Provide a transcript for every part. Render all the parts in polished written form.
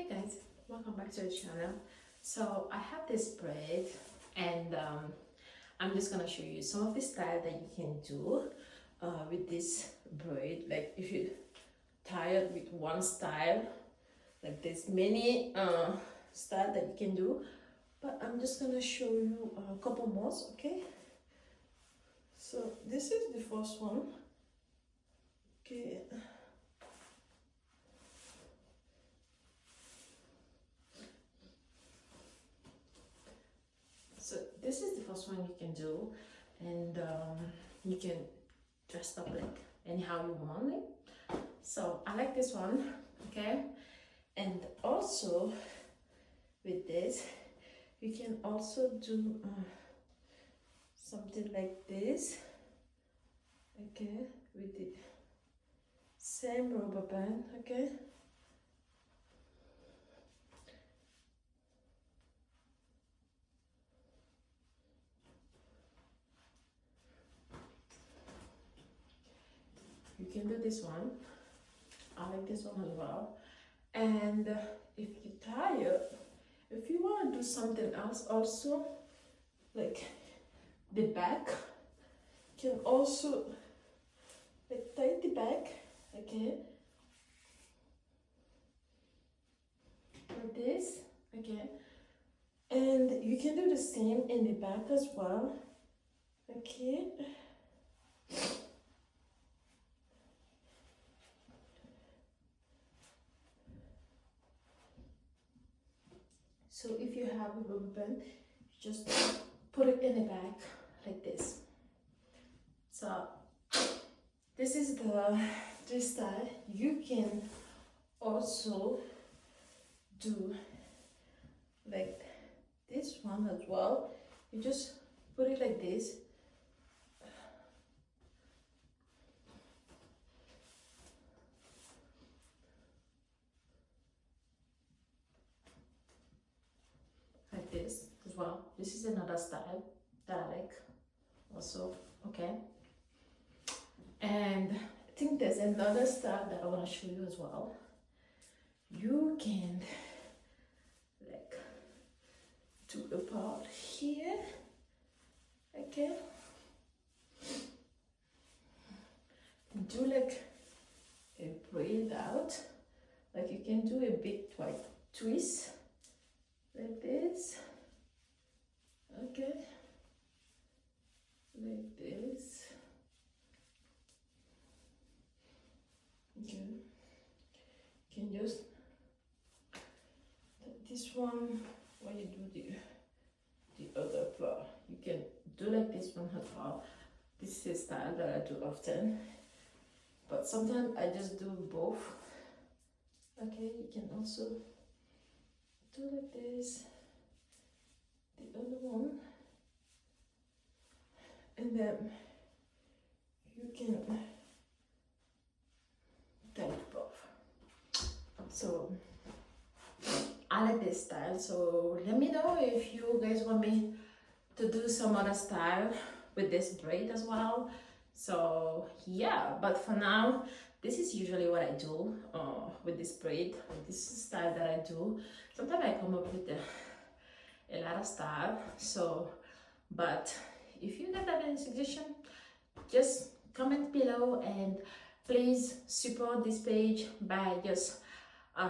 Hey guys, welcome back to the channel. So I have this braid and I'm just gonna show you some of the style that you can do with this braid. Like if you tired with one style, like there's many style that you can do, but I'm just gonna show you a couple more, okay? So this is the first one, okay. So this is the first one you can do, and you can dress up like anyhow you want it. So I like this one, okay? And also with this, you can also do something like this, okay? With the same rubber band, okay? You can do this one. I like this one as well. And if you're tired, if you want to do something else also, like the back, you can also like tie the back, okay, like this, okay. And you can do the same in the back as well, okay. So if you have a rubber band, you just put it in the back like this. So this is the style. You can also do like this one as well. You just put it like this. Like this as well. This is another style that I like also, okay. And I think there's another style that I want to show you as well. You can like do a part here, okay, do like a braid out, like you can do a big twist like this, okay, like this, okay. You can just this one when you do the other part. You can do like this one as well. This is a style that I do often, but sometimes I just do both, okay. You can also do like this, the other one, and then you can tie it both. So I like this style, so let me know if you guys want me to do some other style with this braid as well. So yeah, but for now, this is usually what I do with this braid. This is style that I do. Sometimes I come up with a lot of style. So, but if you guys have any suggestion, just comment below, and please support this page by just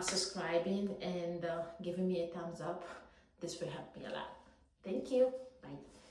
subscribing and giving me a thumbs up. This will help me a lot. Thank you. Bye.